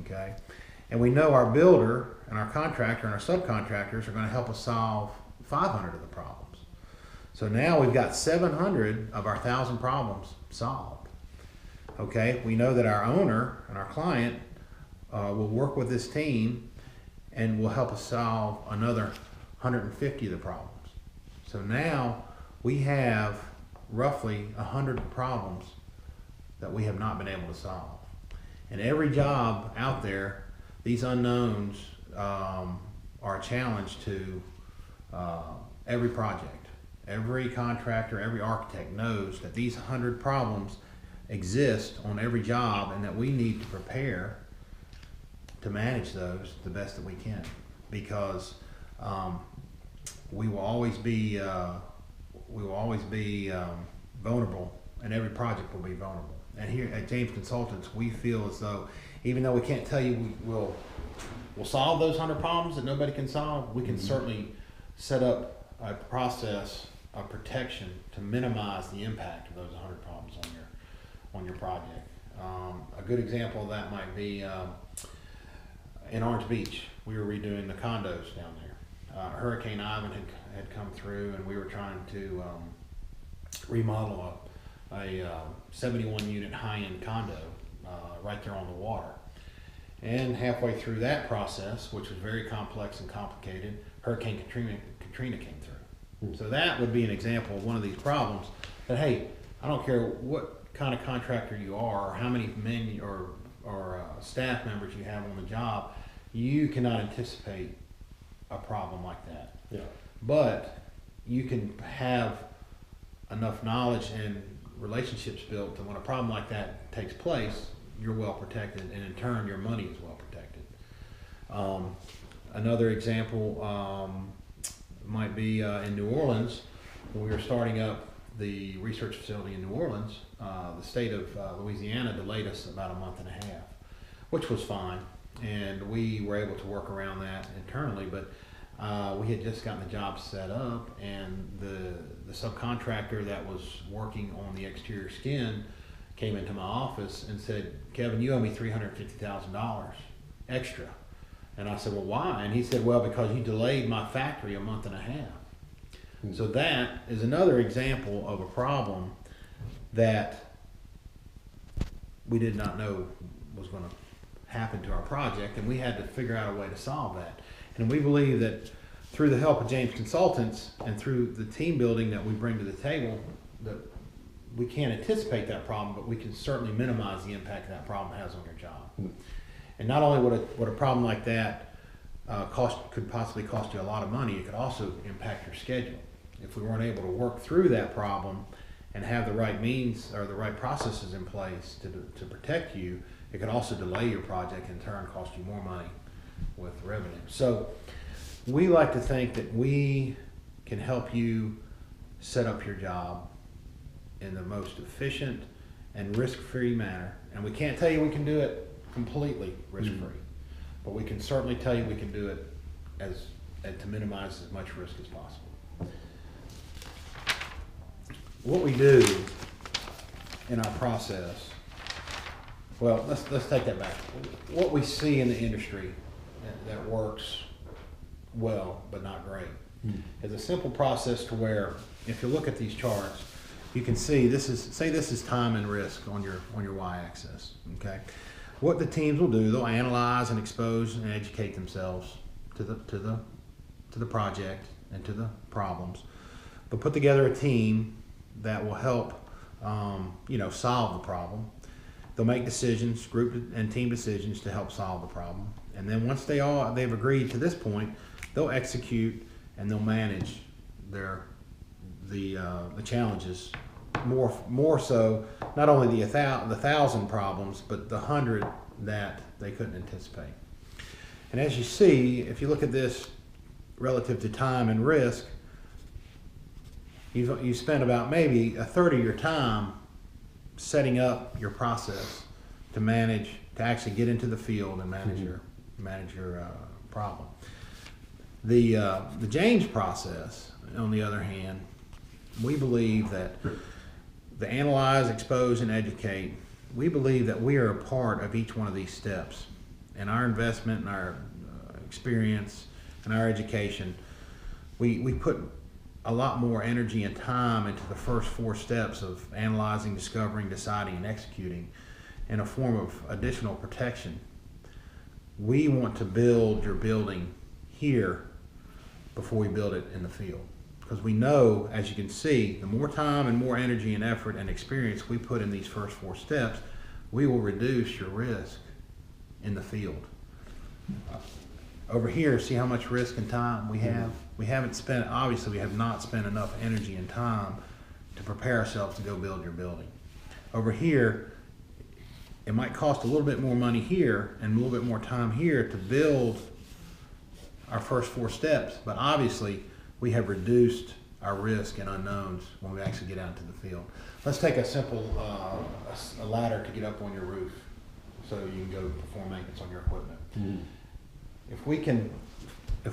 okay? And we know our builder and our contractor and our subcontractors are going to help us solve 500 of the problems. So now we've got 700 of our 1,000 problems solved. Okay, we know that our owner and our client will work with this team and will help us solve another 150 of the problems. So now we have roughly 100 problems that we have not been able to solve. And every job out there, these unknowns are a challenge to every project. Every contractor, every architect knows that these 100 problems exist on every job and that we need to prepare to manage those the best that we can, because we will always be vulnerable, and every project will be vulnerable. And here at James Consultants, we feel as though, even though we can't tell you we'll solve those 100 problems that nobody can solve, we can certainly set up a process of protection to minimize the impact of those 100 problems on your project. A good example of that might be in Orange Beach. We were redoing the condos down there. Hurricane Ivan had come through, and we were trying to remodel a 71 unit high-end condo right there on the water. And halfway through that process, which was very complex and complicated, Hurricane Katrina came through. So that would be an example of one of these problems that, hey, I don't care what kind of contractor you are or how many men or staff members you have on the job, you cannot anticipate a problem like that. Yeah. But you can have enough knowledge and relationships built that when a problem like that takes place, you're well protected, and in turn your money is well protected. Another example might be in New Orleans. When we were starting up the research facility in New Orleans, the state of Louisiana delayed us about a month and a half, which was fine, and we were able to work around that internally, but we had just gotten the job set up, and the subcontractor that was working on the exterior skin came into my office and said, "Kevin, you owe me $350,000 extra." And I said, "Well, why?" And he said, "Well, because you delayed my factory a month and a half." So that is another example of a problem that we did not know was going to happen to our project, and we had to figure out a way to solve that. And we believe that through the help of James Consultants and through the team building that we bring to the table, that we can't anticipate that problem, but we can certainly minimize the impact that problem has on your job. And not only would a problem like that could possibly cost you a lot of money, it could also impact your schedule. If we weren't able to work through that problem and have the right means or the right processes in place to protect you, it could also delay your project, in turn cost you more money with revenue. So we like to think that we can help you set up your job in the most efficient and risk-free manner. And we can't tell you we can do it completely risk-free, but we can certainly tell you we can do it to minimize as much risk as possible. What we do in our process, well, let's take that back. What we see in the industry that works well but not great is a simple process to where, if you look at these charts, you can see this is time and risk on your y-axis. Okay, what the teams will do, they'll analyze and expose and educate themselves to the project and to the problems. They'll put together a team that will help solve the problem. They'll make decisions, group and team decisions to help solve the problem. And then once they've agreed to this point, they'll execute and they'll manage the challenges more so, not only the 1,000 problems, but the 100 that they couldn't anticipate. And as you see, if you look at this relative to time and risk, you spend about maybe a third of your time setting up your process to actually get into the field and manage your problem. The James process, on the other hand, we believe that the analyze, expose, and educate, we believe that we are a part of each one of these steps. and our investment and our experience and our education, we put a lot more energy and time into the first 4 steps of analyzing, discovering, deciding, and executing in a form of additional protection. We want to build your building here before we build it in the field. Because we know, as you can see, the more time and more energy and effort and experience we put in these first 4 steps, we will reduce your risk in the field. Over here, see how much risk and time we have? We haven't spent, obviously we have not spent enough energy and time to prepare ourselves to go build your building. Over here, it might cost a little bit more money here and a little bit more time here to build our first 4 steps, but obviously we have reduced our risk and unknowns when we actually get out into the field. Let's take a simple a ladder to get up on your roof so you can go perform maintenance on your equipment. Mm-hmm. If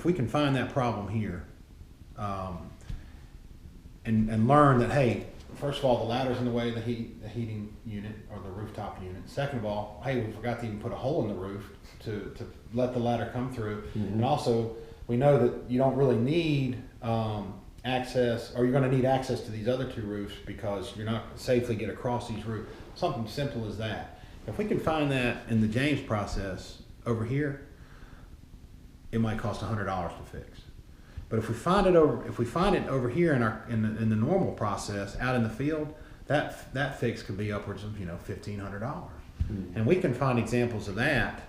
we can find that problem here and learn that, hey, first of all, the ladder's in the way of the heating unit or the rooftop unit. Second of all, hey, we forgot to even put a hole in the roof to let the ladder come through. Mm-hmm. And also, we know that you don't really need access, or you're going to need access to these other 2 roofs because you're not safely get across these roofs. Something simple as that. If we can find that in the James process over here, it might cost $100 to fix. But if we find it over here in the normal process out in the field, that fix could be upwards of $1,500. Mm-hmm. And we can find examples of that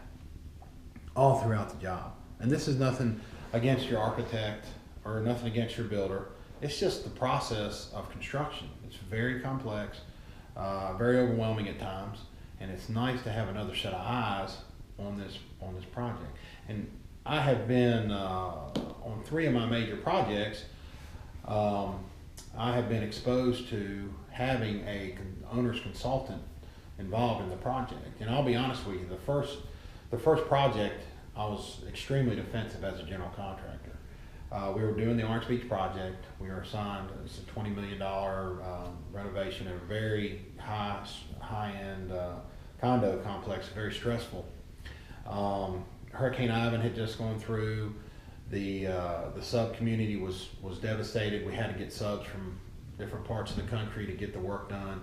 all throughout the job. And this is nothing against your architect or nothing against your builder. It's just the process of construction. It's very complex, very overwhelming at times, and it's nice to have another set of eyes on this project. And I have been on 3 of my major projects. I have been exposed to having a owner's consultant involved in the project. And I'll be honest with you, the first project, I was extremely defensive as a general contractor. We were doing the Orange Beach project. We were assigned, it's a $20 million renovation of a very high-end condo complex, very stressful. Hurricane Ivan had just gone through. The sub community was devastated. We had to get subs from different parts of the country to get the work done.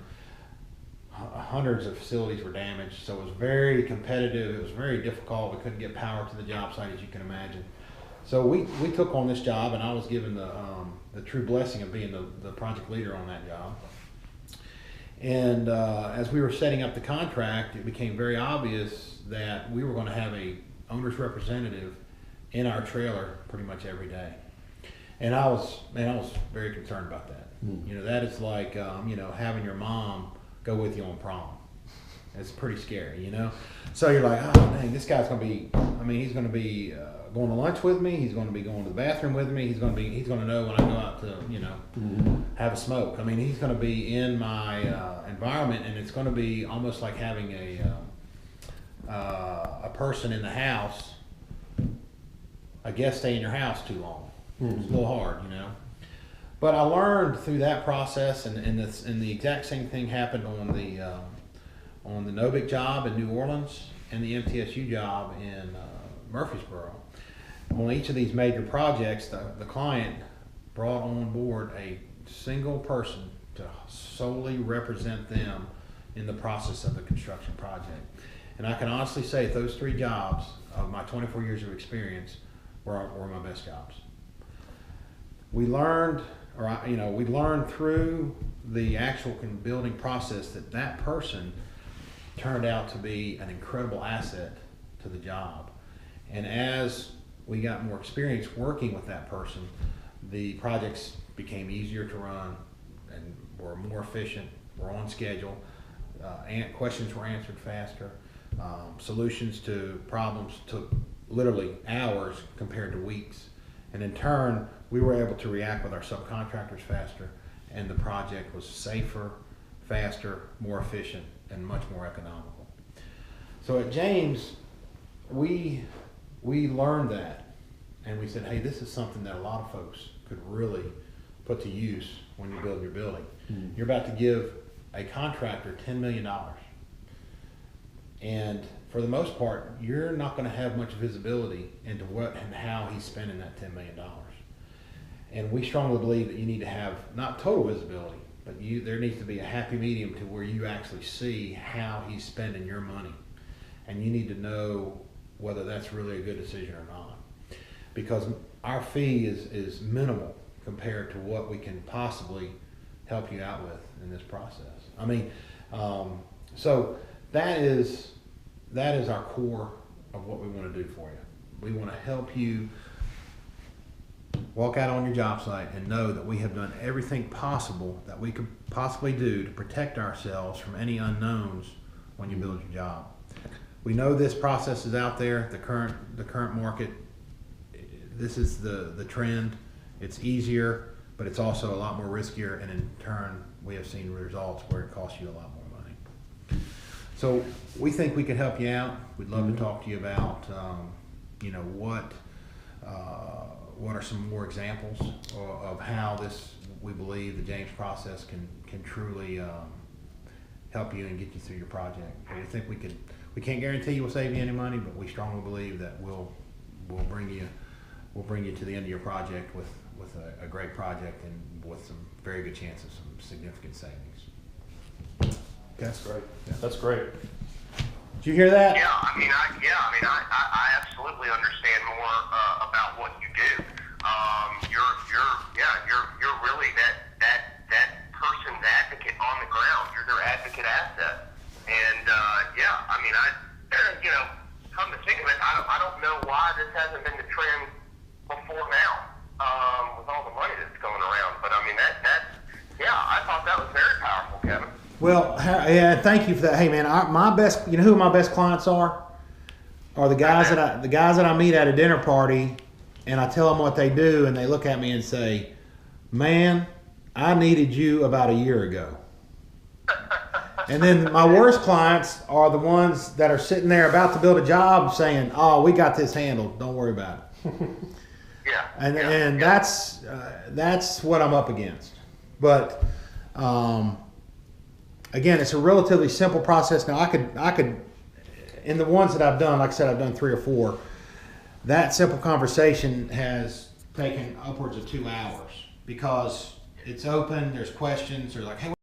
Hundreds of facilities were damaged, so it was very competitive. It was very difficult. We couldn't get power to the job site, as you can imagine. So we took on this job, and I was given the true blessing of being the project leader on that job. And as we were setting up the contract, it became very obvious that we were going to have a owner's representative in our trailer pretty much every day. And I was very concerned about that. Mm. That is like having your mom go with you on prom. It's pretty scary, So you're like, oh dang, this guy's gonna be. He's gonna be going to lunch with me. He's gonna be going to the bathroom with me. He's gonna know when I go out to have a smoke. He's gonna be in my environment, and it's gonna be almost like having a person in the house, a guest stay in your house too long. Mm-hmm. It's a little hard, But I learned through that process, and the exact same thing happened on the Novick job in New Orleans and the MTSU job in Murfreesboro. On each of these major projects, the client brought on board a single person to solely represent them in the process of the construction project. And I can honestly say those 3 jobs of my 24 years of experience were my best jobs. We learned through the actual building process that person turned out to be an incredible asset to the job. And as we got more experience working with that person, the projects became easier to run and were more efficient, were on schedule, questions were answered faster, solutions to problems took literally hours compared to weeks. And in turn, we were able to react with our subcontractors faster, and the project was safer, faster, more efficient, and much more economical. So at James, we learned that, and we said, hey, this is something that a lot of folks could really put to use when you build your building. Mm-hmm. You're about to give a contractor $10 million. And for the most part, you're not going to have much visibility into what and how he's spending that $10 million. And we strongly believe that you need to have not total visibility, but there needs to be a happy medium to where you actually see how he's spending your money. And you need to know whether that's really a good decision or not. Because our fee is minimal compared to what we can possibly help you out with in this process. I mean, so that is our core of what we want to do for you. We want to help you walk out on your job site and know that we have done everything possible that we could possibly do to protect ourselves from any unknowns when you build your job. We know this process is out there, the current market. This is the trend. It's easier, but it's also a lot more riskier, and in turn, we have seen results where it costs you a lot more money. So we think we can help you out. We'd love to talk to you about, what are some more examples of how we believe the James process can truly help you and get you through your project. We think we can't guarantee you we'll save you any money, but we strongly believe that we'll bring you to the end of your project with a great project and with some very good chances of some significant savings. Okay. That's great. Yeah. That's great. Did you hear that? Yeah, I absolutely understand more about what you do. You're really that person's advocate on the ground. You're their advocate asset. And come to think of it, I don't know why this hasn't been the trend before now, with all the money that's going around. But I mean, I thought that was very powerful, Kevin. Well, yeah, thank you for that. Hey, man, my best, you know who my best clients are? Are the guys that I meet at a dinner party, and I tell them what they do, and they look at me and say, "Man, I needed you about a year ago." And then my worst clients are the ones that are sitting there about to build a job, saying, "Oh, we got this handled. Don't worry about it." Yeah. And that's what I'm up against. But again, it's a relatively simple process. Now, I could, in the ones that I've done, like I said, I've done 3 or 4. That simple conversation has taken upwards of 2 hours because it's open. There's questions. They're like, "Hey,